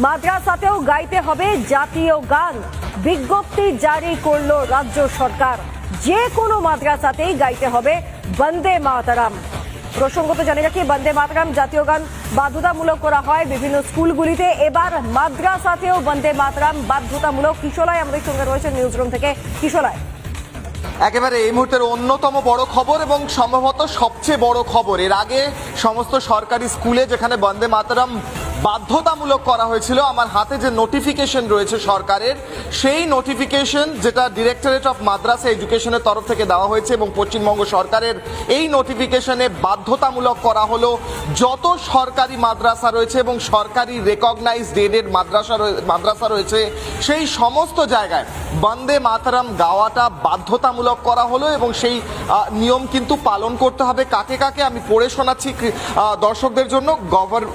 মাদ্রাসাতেও গাইতে হবে জাতীয় গান, বিজ্ঞপ্তি জারি করলো রাজ্য সরকার। যে কোনো মাদ্রাসাতেই গাইতে হবে বন্দে মাতরম। প্রসঙ্গত জানি রাখি, বন্দে মাতরম জাতীয় গান বাধ্যতামূলক করা হয় বিভিন্ন স্কুলগুলিতে, এবার মাদ্রাসাতেও বন্দে মাতরম বাধ্যতামূলক। কিশোরায় আমাদের সঙ্গে রয়েছে নিউজরুম থেকে। কিশোরায়, একেবারে এই মুহূর্তের অন্যতম বড় খবর এবং সম্ভবত সবচেয়ে বড় খবর, এর আগে সমস্ত সরকারি স্কুলে যেখানে বন্দে মাতরম বাধ্যতামূলক করা হয়েছিল, আমার হাতে যে নোটিফিকেশন রয়েছে সরকারের, সেই নোটিফিকেশন যেটা ডিরেক্টরেট অফ মাদ্রাসা এডুকেশনের তরফ থেকে দেওয়া হয়েছে এবং পশ্চিমবঙ্গ সরকারের এই নোটিফিকেশনে বাধ্যতামূলক করা হলো যত সরকারি মাদ্রাসা রয়েছে এবং সরকারি রেকগনাইজড এডেড মাদ্রাসা রয়েছে সেই সমস্ত জায়গায় বন্দে মাতরম গাওয়াটা বাধ্যতামূলক করা হলো এবং সেই নিয়ম কিন্তু পালন করতে হবে। কাকে কাকে আমি পড়ে শোনাচ্ছি দর্শকদের জন্য।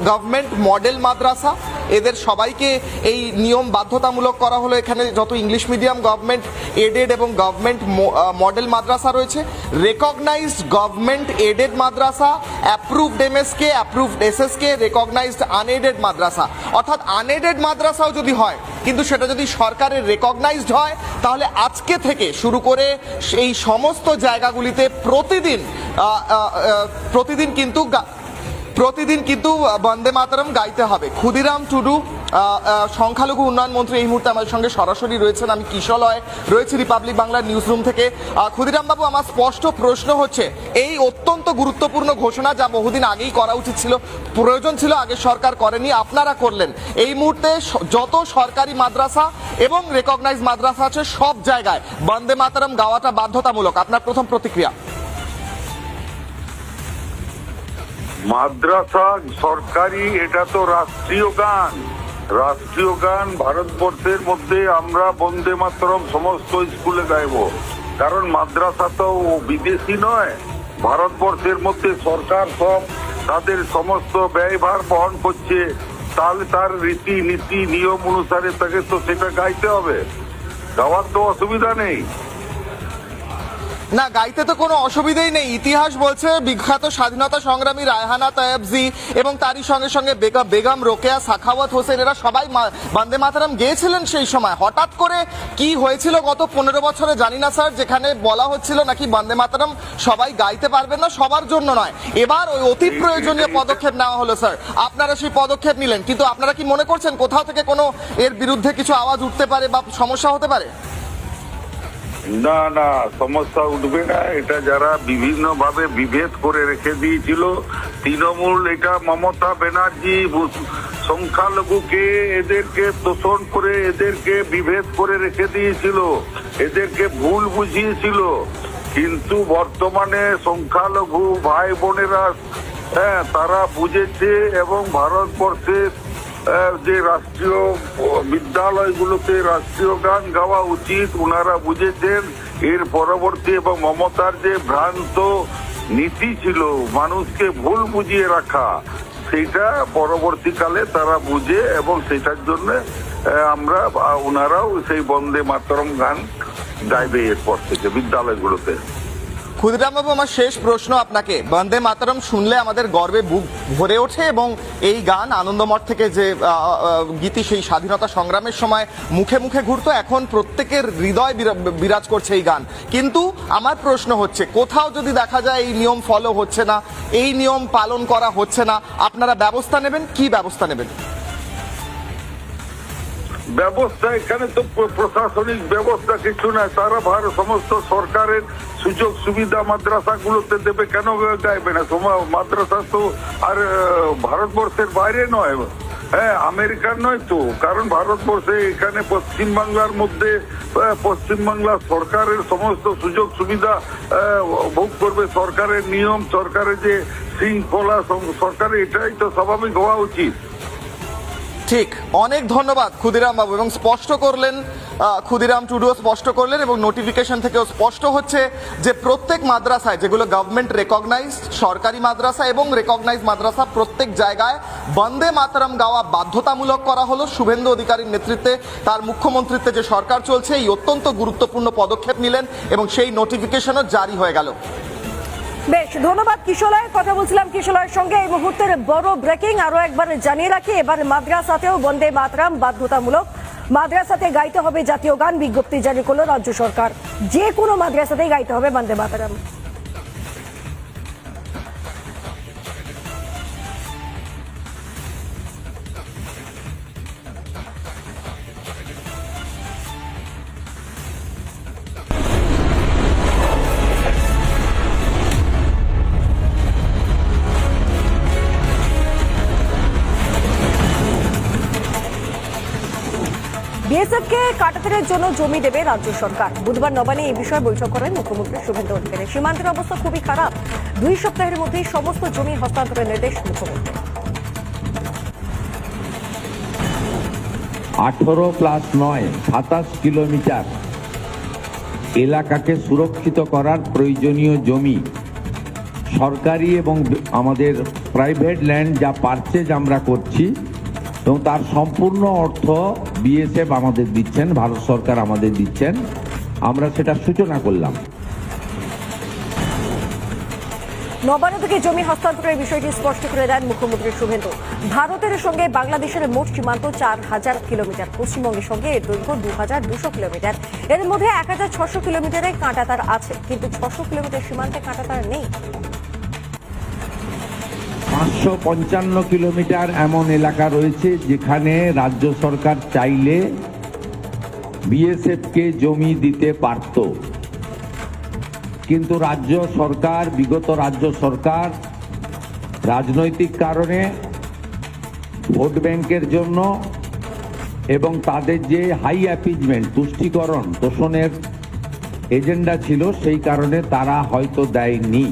গভর্নমেন্ট মডেল মাদ্রাসা, এদের সবাইকে এই নিয়ম বাধ্যতামূলক করা হলো। এখানে যত ইংলিশ মিডিয়াম গভর্নমেন্ট এডেড এবং গভর্নমেন্ট মডেল মাদ্রাসা রয়েছে, recognised government aided madrasa, approved MSK, approved SSK, recognised unaided madrasa. অর্থাৎ আনএডেড মাদ্রাসাও যদি হয় কিন্তু সেটা যদি সরকারের রেকগনাইজড হয়, তাহলে আজকে থেকে শুরু করে এই সমস্ত জায়গাগুলিতে প্রতিদিন কিন্তু বন্দে মাতরম গাইতে হবে। ক্ষুদিরাম টুডু, সংখ্যালঘু উন্নয়ন মন্ত্রী, এই মুহূর্তে আমাদের সঙ্গে সরাসরি রয়েছেন। আমি কিশোরয় রয়েছি রিপাবলিক বাংলার নিউজ রুম থেকে। ক্ষুদিরাম বাবু, আমার স্পষ্ট প্রশ্ন হচ্ছে, এই অত্যন্ত গুরুত্বপূর্ণ ঘোষণা যা বহুদিন আগেই করা উচিত ছিল, প্রয়োজন ছিল, আগে সরকার করেনি, আপনারা করলেন। এই মুহূর্তে যত সরকারি মাদ্রাসা এবং রেকগনাইজ মাদ্রাসা আছে সব জায়গায় বন্দে মাতরম গাওয়াটা বাধ্যতামূলক। আপনার প্রথম প্রতিক্রিয়া? মাদ্রাসা সরকারি, এটা তো রাষ্ট্রীয় গান। রাষ্ট্রীয় গান ভারতবর্ষের মধ্যে আমরা বন্দে মাতরম সমস্ত স্কুলে গাইব, কারণ মাদ্রাসা তো বিদেশি নয়। ভারতবর্ষের মধ্যে সরকার সব তাদের সমস্ত ব্যয়ভার বহন করছে, তাহলে তার রীতি নীতি নিয়ম অনুসারে তাকে তো সেটা গাইতে হবে। গাওয়ার তো অসুবিধা নেই। না, গাইতে তো কোনো অসুবিধাই নেই। ইতিহাস বলছে বিখ্যাত স্বাধীনতা সংগ্রামী রায়হানা তৈয়বজি এবং তারই সঙ্গে সঙ্গে বেগম রোকেয়া সাখাওয়াত হোসেন, এরা সবাই বন্দে মাতরম গেয়েছিলেন সেই সময়। হঠাৎ করে কি হয়েছিল গত 15 বছরে জানি না স্যার, যেখানে বলা হচ্ছিল নাকি বন্দে মাতরম সবাই গাইতে পারবেন না, সবার জন্য নয়। এবার ওই অতি প্রয়োজনীয় পদক্ষেপ নেওয়া হলো স্যার, আপনারা সেই পদক্ষেপ নিলেন, কিন্তু আপনারা কি মনে করছেন কোথাও থেকে কোনো এর বিরুদ্ধে কিছু আওয়াজ উঠতে পারে বা সমস্যা হতে পারে? না না, সমস্যা উঠবে না। এটা যারা বিভিন্ন ভাবে বিভেদ করে রেখে দিয়েছিল তৃণমূল, এটা মমতা ব্যানার্জি সংখ্যালঘুকে এদেরকে তোষণ করে এদেরকে বিভেদ করে রেখে দিয়েছিল, এদেরকে ভুল বুঝিয়েছিল। কিন্তু বর্তমানে সংখ্যালঘু ভাই বোনেরা তারা বুঝেছে এবং ভারতবর্ষের যে রাষ্ট্রীয় বিদ্যালয়গুলোতে রাষ্ট্রীয় গান গাওয়া উচিত ওনারা বুঝেছেন। এর পরবর্তী এবং মমতার যে ভ্রান্ত নীতি ছিল মানুষকে ভুল বুঝিয়ে রাখা, সেটা পরবর্তীকালে তারা বুঝে এবং সেটার জন্য ওনারাও সেই বন্দে মাতরম গান গাইবে এরপর থেকে বিদ্যালয়গুলোতে। ক্ষুদিরাম বাবু, আমার শেষ প্রশ্ন আপনাকে। বন্দে মাতরম শুনলে আমাদের গর্বে বুক ভরে ওঠে এবং এই গান আনন্দমঠ থেকে যে গীতি সেই স্বাধীনতা সংগ্রামের সময় মুখে মুখে ঘুরতো, এখন প্রত্যেকের হৃদয় বিরাজ করছে এই গান। কিন্তু আমার প্রশ্ন হচ্ছে, কোথাও যদি দেখা যায় এই নিয়ম ফলো হচ্ছে না, এই নিয়ম পালন করা হচ্ছে না, আপনারা ব্যবস্থা নেবেন? কি ব্যবস্থা নেবেন? ব্যবস্থা এখানে তো প্রশাসনিক ব্যবস্থা কিছু নাই। তারা সমস্ত সরকারের সুযোগ সুবিধা মাদ্রাসাগুলোতে দেবে, কেন গাইবে না? মাদ্রাসা তো আর ভারতবর্ষের বাইরে নয়, আমেরিকার নয় তো। কারণ ভারতবর্ষে এখানে পশ্চিমবাংলার মধ্যে পশ্চিমবাংলা সরকারের সমস্ত সুযোগ সুবিধা ভোগ করবে, সরকারের নিয়ম, সরকারের যে শৃঙ্খলা, সরকারের এটাই তো স্বাভাবিক হওয়া উচিত। ঠিক, অনেক ধন্যবাদ ক্ষুদিরাম বাবু। এবং স্পষ্ট করলেন, ক্ষুদিরাম টুডুও স্পষ্ট করলেন এবং নোটিফিকেশন থেকেও স্পষ্ট হচ্ছে যে প্রত্যেক মাদ্রাসায়, যেগুলো গভর্নমেন্ট রেকগনাইজড সরকারি মাদ্রাসা এবং রেকগনাইজড মাদ্রাসা, প্রত্যেক জায়গায় বন্দে মাতরম গাওয়া বাধ্যতামূলক করা হলো। শুভেন্দু অধিকারীর নেতৃত্বে, তার মুখ্যমন্ত্রীত্বে যে সরকার চলছে, এই অত্যন্ত গুরুত্বপূর্ণ পদক্ষেপ নিলেন এবং সেই নোটিফিকেশনও জারি হয়ে গেল। বেশ, ধন্যবাদ কিশোলয়। কথা বলছিলাম কিশোলয়ের সঙ্গে। এই মুহূর্তের বড় ব্রেকিং আরো একবার জানিয়ে রাখি, এবার মাদ্রাসাতেও বন্দে মাতরম বাধ্যতামূলক। মাদ্রাসাতে গাইতে হবে জাতীয় গান, বিজ্ঞপ্তি জারি করলো রাজ্য সরকার। যে কোনো মাদ্রাসাতেই গাইতে হবে বন্দে মাতরম। বিএসএফ কে কাটাতারের জন্য জমি দেবে রাজ্য সরকার। বুধবার নবান্নে এই বিষয়ে বৈঠক করেন মুখ্যমন্ত্রী শুভেন্দু অধিকারী। সীমান্তের অবস্থা খুবই খারাপ। 2 সপ্তাহের মধ্যেই সমস্ত জমি হস্তান্তরের নির্দেশ মুখ্যমন্ত্রী। 18+9 27 কিলোমিটার এলাকাকে সুরক্ষিত করার প্রয়োজনীয় জমি সরকারি এবং আমাদের প্রাইভেট ল্যান্ড যা পারচেজ আমরা করছি এবং তার সম্পূর্ণ অর্থ বিএসএফ আমাদের দিচ্ছেন, ভারত সরকার আমাদের দিচ্ছেন। আমরা সেটা সূচনা করলাম। নবান্ন থেকে জমি হস্তান্তরের বিষয়টি স্পষ্ট করে দেন মুখ্যমন্ত্রী শুভেন্দু। ভারতের সঙ্গে বাংলাদেশের মোট সীমান্ত 4000 কিলোমিটার। পশ্চিমবঙ্গের সঙ্গে এর দৈর্ঘ্য 2200 কিলোমিটার। এর মধ্যে 1600 কিলোমিটারে কাঁটাতার আছে, কিন্তু 600 কিলোমিটার সীমান্তে কাঁটাতার নেই। 555 কিলোমিটার এমন এলাকা রয়েছে যেখানে রাজ্য সরকার চাইলে বিএসএফকে জমি দিতে পারত, কিন্তু বিগত রাজ্য সরকার রাজনৈতিক কারণে, ভোট ব্যাংকের জন্য এবং তাদের যে হাই অ্যাপিজমেন্ট তুষ্টিকরণ তোষণের এজেন্ডা ছিল, সেই কারণে তারা হয়তো দেয়নি।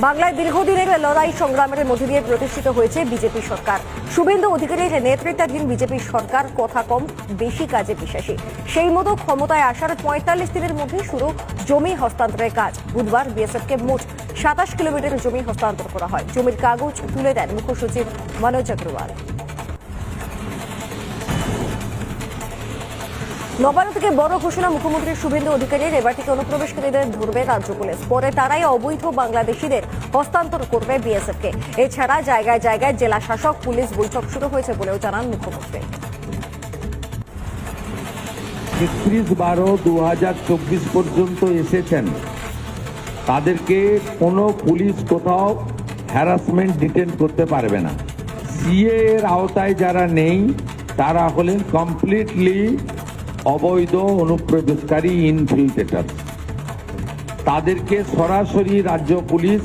বাংলায় দীর্ঘদিনের লড়াই সংগ্রামের মধ্যে দিয়ে প্রতিষ্ঠিত হয়েছে বিজেপি সরকার। শুভেন্দু অধিকারীর নেতৃত্বাধীন বিজেপি সরকার কথা কম বেশি কাজে বিশ্বাসী। সেই মতো ক্ষমতায় আসার 45 দিনের মধ্যে শুরু জমি হস্তান্তরের কাজ। বুধবার বিএসএফকে মোট 27 কিলোমিটার জমি হস্তান্তর করা হয়। জমির কাগজ তুলে দেন মুখ্য সচিব মনোজ অগ্রওয়াল। নবান্ন থেকে বড় ঘোষণা মুখ্যমন্ত্রী শুভেন্দু অধিকারীর। এবার থেকে অনুপ্রবেশকারীদের ধরবে রাজ্য পুলিশ। পরে তারাই অবৈধ বাংলাদেশিদের হস্তান্তর করবে বিএসএফকে। এছাড়া জায়গায় জায়গায় জেলা শাসক পুলিশ বৈঠক শুরু হয়েছে বলেও জানান মুখ্যমন্ত্রী। 31/12/2024 পর্যন্ত এসেছেন, তাদেরকে কোনো পুলিশ কোথাও হ্যারাসমেন্ট ডিটেন করতে পারবে না। সিএ এর আওতায় যারা নেই তারা হলেন কমপ্লিটলি অবৈধ অনুপ্রবেশকারী ইনফিল্ট্রেটর। তাদেরকে সরাসরি রাজ্য পুলিশ